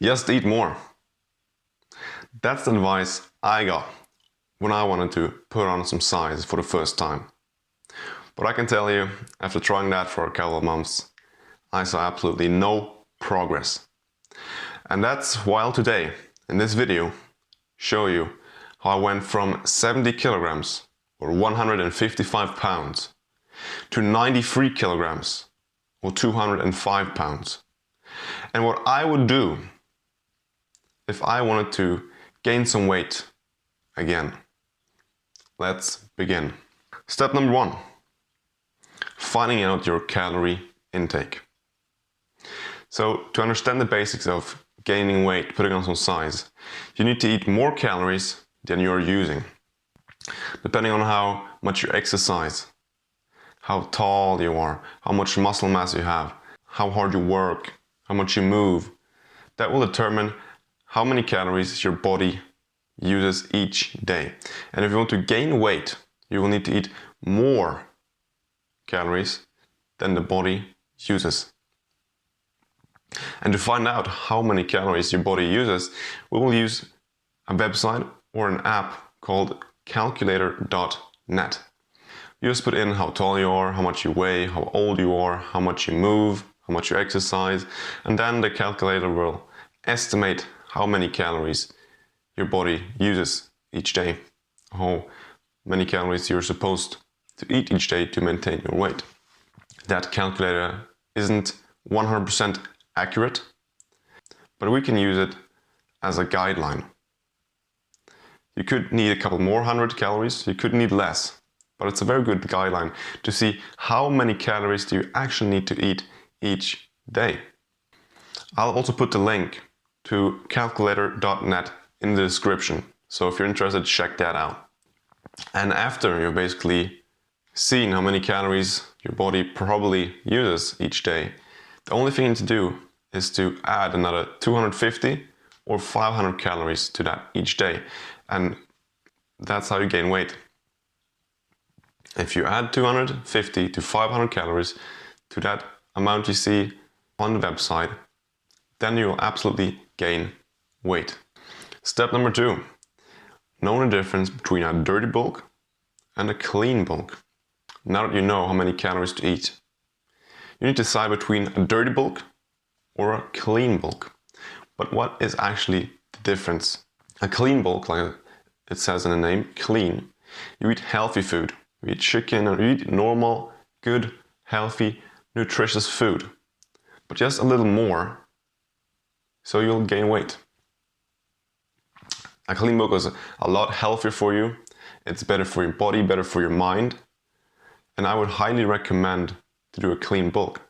Just eat more. That's the advice I got when I wanted to put on some size for the first time. But I can tell you, after trying that for a couple of months, I saw absolutely no progress. And that's why I'll today, in this video, show you how I went from 70 kilograms or 155 pounds to 93 kilograms or 205 pounds. And what I would do if I wanted to gain some weight again. Let's begin. Step number 1. Finding out your calorie intake. So to understand the basics of gaining weight, putting on some size, you need to eat more calories than you're using. Depending on how much you exercise, how tall you are, how much muscle mass you have, how hard you work, how much you move, that will determine how many calories your body uses each day. And if you want to gain weight, you will need to eat more calories than the body uses. And to find out how many calories your body uses, we will use a website or an app called calculator.net. You just put in how tall you are, how much you weigh, how old you are, how much you move, how much you exercise, and then the calculator will estimate how many calories your body uses each day, how many calories you're supposed to eat each day to maintain your weight. That calculator isn't 100% accurate, but we can use it as a guideline. You could need a couple more 100 calories, you could need less, but it's a very good guideline to see how many calories do you actually need to eat each day. I'll also put the link to calculator.net in the description, so if you're interested, check that out. And after you've basically seen how many calories your body probably uses each day, the only thing you need to do is to add another 250 or 500 calories to that each day, and that's how you gain weight. If you add 250 to 500 calories to that amount you see on the website, then you will absolutely gain weight. Step number 2. Know the difference between a dirty bulk and a clean bulk. Now that you know how many calories to eat, you need to decide between a dirty bulk or a clean bulk. But what is actually the difference? A clean bulk, like it says in the name, clean, you eat healthy food. You eat chicken or you eat normal, good, healthy, nutritious food. But just a little more, so you'll gain weight. A clean bulk is a lot healthier for you. It's better for your body, better for your mind. And I would highly recommend to do a clean bulk.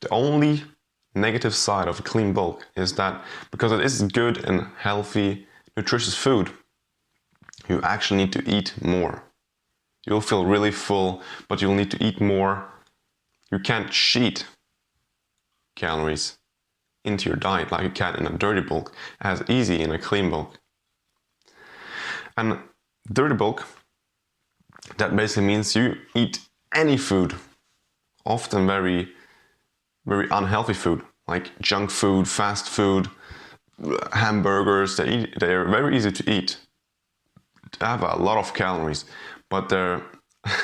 The only negative side of a clean bulk is that because it is good and healthy, nutritious food, you actually need to eat more. You'll feel really full, but you'll need to eat more. You can't cheat calories into your diet like you can in a dirty bulk, as easy in a clean bulk. And dirty bulk, that basically means you eat any food, often very, very unhealthy food, like junk food, fast food, hamburgers. They're very easy to eat. They have a lot of calories, but they're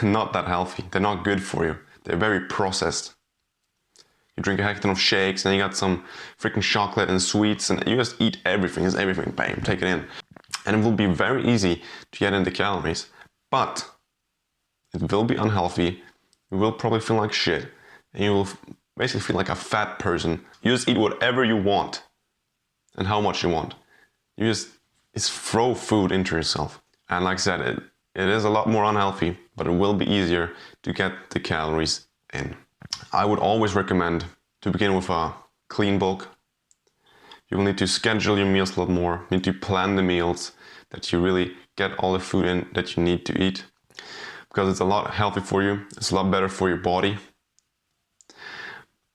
not that healthy. They're not good for you. They're very processed. You drink a heck ton of shakes and you got some freaking chocolate and sweets and you just eat everything. It's everything, bam, take it in. And it will be very easy to get in the calories, but it will be unhealthy. You will probably feel like shit and you will basically feel like a fat person. You just eat whatever you want and how much you want. You just throw food into yourself. And like I said, it is a lot more unhealthy, but it will be easier to get the calories in. I would always recommend to begin with a clean bulk. You will need to schedule your meals a lot more. You need to plan the meals that you really get all the food in that you need to eat, because it's a lot healthier for you. It's a lot better for your body.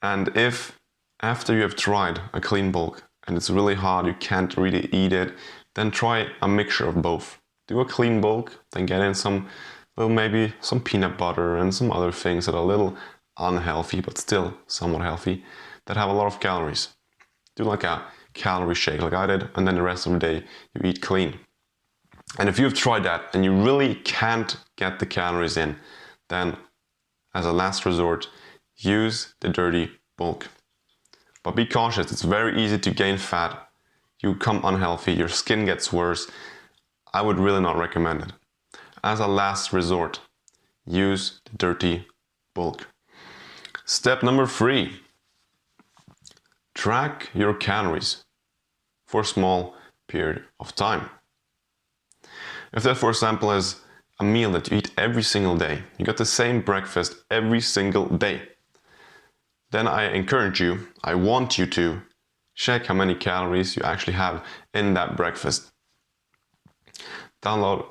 And if after you have tried a clean bulk and it's really hard, you can't really eat it, then try a mixture of both. Do a clean bulk, then get in maybe some peanut butter and some other things that are a little unhealthy, but still somewhat healthy, that have a lot of calories. Do like a calorie shake like I did, and then the rest of the day you eat clean. And if you've tried that and you really can't get the calories in, then as a last resort, use the dirty bulk. But be cautious, it's very easy to gain fat. You become unhealthy, your skin gets worse. I would really not recommend it. As a last resort, use the dirty bulk. Step number 3, track your calories for a small period of time. If that, for example, is a meal that you eat every single day, you got the same breakfast every single day, then I encourage you, I want you to check how many calories you actually have in that breakfast. Download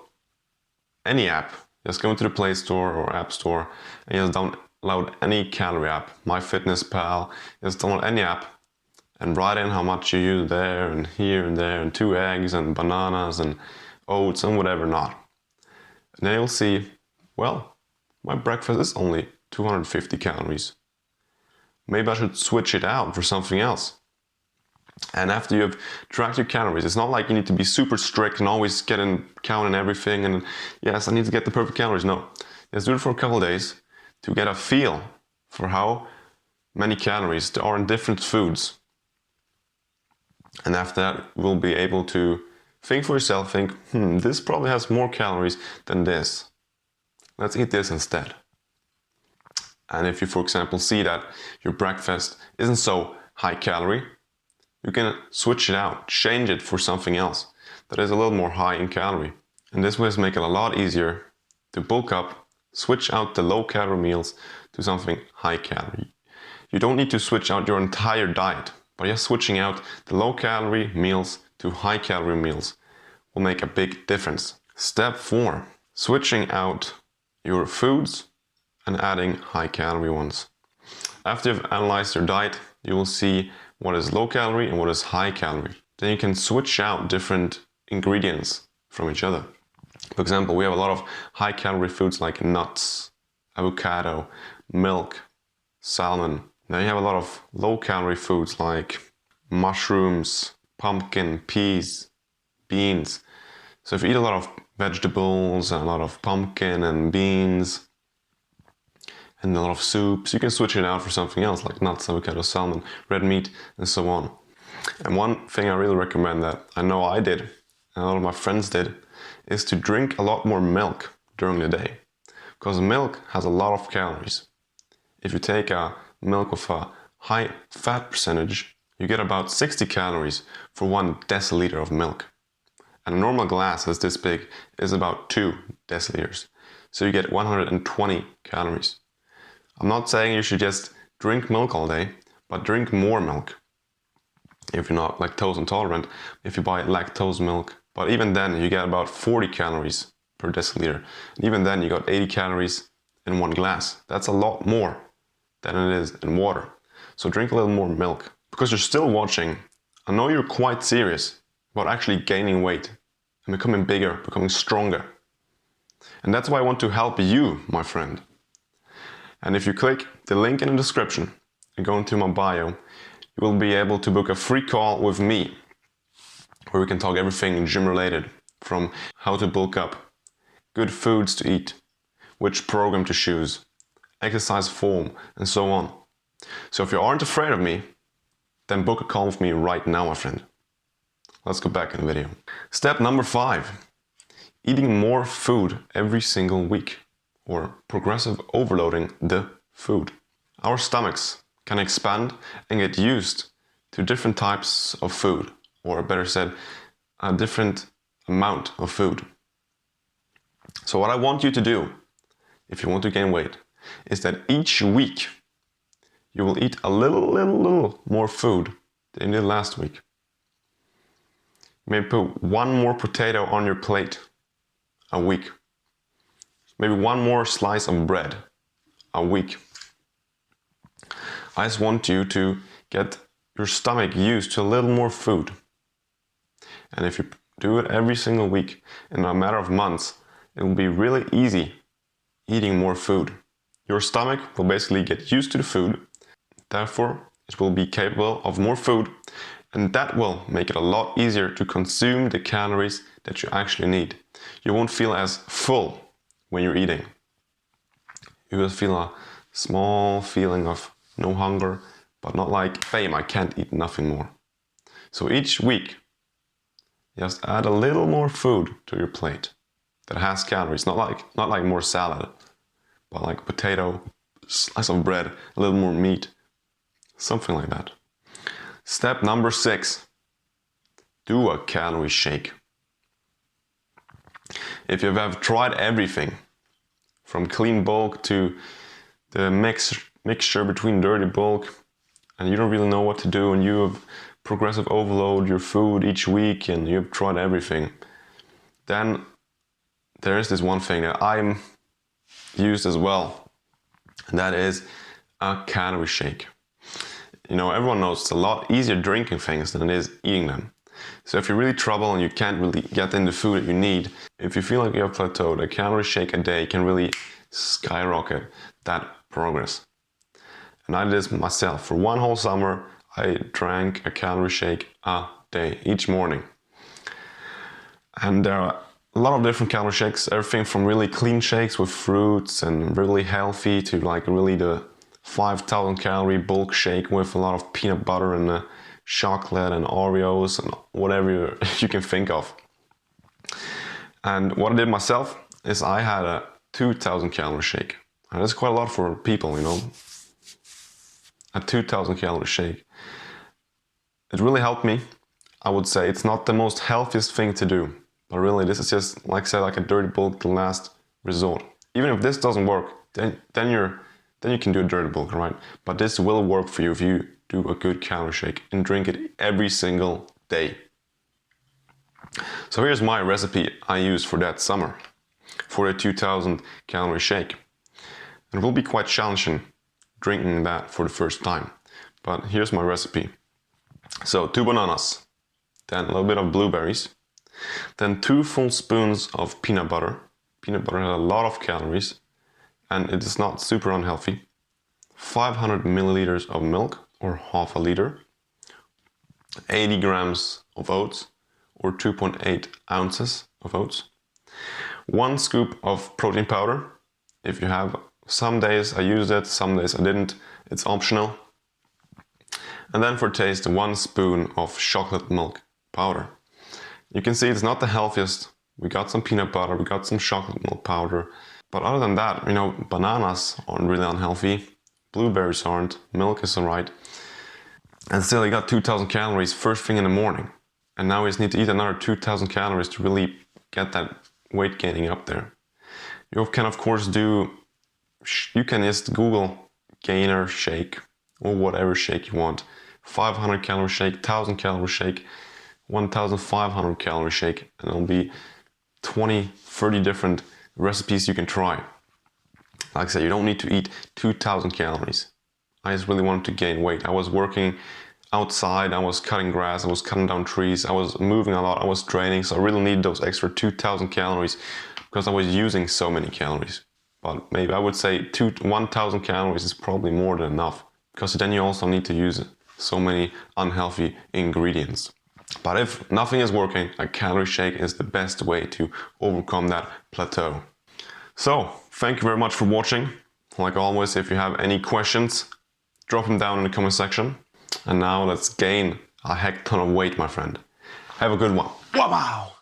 any app, just go into the Play Store or App Store and just download any calorie app, MyFitnessPal, just download any app and write in how much you use there and here and there, and 2 eggs and bananas and oats and whatever not. And then you'll see, well, my breakfast is only 250 calories. Maybe I should switch it out for something else. And after you've tracked your calories, it's not like you need to be super strict and always counting everything and yes, I need to get the perfect calories. No, just do it for a couple of days to get a feel for how many calories there are in different foods. And after that, we'll be able to think for yourself, this probably has more calories than this. Let's eat this instead. And if you, for example, see that your breakfast isn't so high calorie, you can switch it out, change it for something else that is a little more high in calorie. And this way is make it a lot easier to bulk up, switch out the low calorie meals to something high calorie. You don't need to switch out your entire diet, but just switching out the low calorie meals to high calorie meals will make a big difference. Step 4, switching out your foods and adding high calorie ones. After you've analyzed your diet, you will see what is low calorie and what is high calorie. Then you can switch out different ingredients from each other. For example, we have a lot of high calorie foods like nuts, avocado, milk, salmon. Then you have a lot of low calorie foods like mushrooms, pumpkin, peas, beans. So if you eat a lot of vegetables, and a lot of pumpkin and beans, and a lot of soups, you can switch it out for something else like nuts, avocado, salmon, red meat, and so on. And one thing I really recommend that I know I did, and a lot of my friends did, is to drink a lot more milk during the day. Because milk has a lot of calories. If you take a milk with a high fat percentage, you get about 60 calories for 1 deciliter of milk. And a normal glass that's this big is about 2 deciliters. So you get 120 calories. I'm not saying you should just drink milk all day, but drink more milk. If you're not lactose intolerant, if you buy lactose milk, but even then you get about 40 calories per deciliter. And even then you got 80 calories in 1 glass. That's a lot more than it is in water. So drink a little more milk. Because you're still watching, I know you're quite serious about actually gaining weight and becoming bigger, becoming stronger. And that's why I want to help you, my friend. And if you click the link in the description and go into my bio, you will be able to book a free call with me where we can talk everything gym related, from how to bulk up, good foods to eat, which program to choose, exercise form, and so on. So if you aren't afraid of me, then book a call with me right now, my friend. Let's go back in the video. Step number 5, eating more food every single week, or progressive overloading the food. Our stomachs can expand and get used to different types of food, or better said, a different amount of food. So what I want you to do, if you want to gain weight, is that each week you will eat a little more food than you did last week. Maybe put 1 more potato on your plate a week. Maybe 1 more slice of bread a week. I just want you to get your stomach used to a little more food. And if you do it every single week, in a matter of months, it will be really easy eating more food. Your stomach will basically get used to the food. Therefore, it will be capable of more food, And that will make it a lot easier to consume the calories that you actually need. You won't feel as full when you're eating. You will feel a small feeling of no hunger, but not like, bam, I can't eat nothing more. So each week, just add a little more food to your plate that has calories, not like more salad, but like potato, slice of bread, a little more meat, something like that. Step number 6, do a calorie shake. If you have tried everything, from clean bulk to the mixture between dirty bulk, and you don't really know what to do, and you have progressive overload your food each week, and you've tried everything, then there is this one thing that I'm used as well, and that is a calorie shake. You know, everyone knows it's a lot easier drinking things than it is eating them. So if you're really troubled and you can't really get in the food that you need, if you feel like you have plateaued, a calorie shake a day can really skyrocket that progress. And I did this myself. For one whole summer, I drank a calorie shake a day, each morning. And there are a lot of different calorie shakes, everything from really clean shakes with fruits and really healthy to like really the 5,000 calorie bulk shake with a lot of peanut butter and chocolate and Oreos and whatever you can think of. And what I did myself is I had a 2,000 calorie shake. And that's quite a lot for people, you know. A 2,000 calorie shake. It really helped me. I would say it's not the most healthiest thing to do, but really this is just, like I said, like a dirty bulk, the last resort. Even if this doesn't work, then you can do a dirty bulk, right? But this will work for you if you do a good calorie shake and drink it every single day. So here's my recipe I used for that summer, for a 2,000 calorie shake. And it will be quite challenging drinking that for the first time. But here's my recipe. So 2 bananas, then a little bit of blueberries, then 2 full spoons of peanut butter. Peanut butter has a lot of calories and it is not super unhealthy. 500 milliliters of milk, or half a liter. 80 grams of oats, or 2.8 ounces of oats. 1 scoop of protein powder. If you have, some days I used it, some days I didn't. It's optional. And then for taste, 1 spoon of chocolate milk powder. You can see it's not the healthiest. We got some peanut butter, we got some chocolate milk powder. But other than that, you know, bananas aren't really unhealthy. Blueberries aren't, milk is alright. And still you got 2,000 calories first thing in the morning. And now we just need to eat another 2,000 calories to really get that weight gaining up there. You can of course you can just Google gainer shake or whatever shake you want. 500 calorie shake, 1,000 calorie shake, 1,500 calorie shake, and it'll be 20, 30 different recipes you can try. Like I said, you don't need to eat 2,000 calories. I just really wanted to gain weight. I was working outside, I was cutting grass, I was cutting down trees, I was moving a lot, I was training, so I really needed those extra 2,000 calories because I was using so many calories. But maybe I would say 1,000 calories is probably more than enough, because then you also need to use so many unhealthy ingredients. But if nothing is working, a calorie shake is the best way to overcome that plateau. So, thank you very much for watching. Like always, if you have any questions, drop them down in the comment section. And now let's gain a heck ton of weight, my friend. Have a good one. Wow!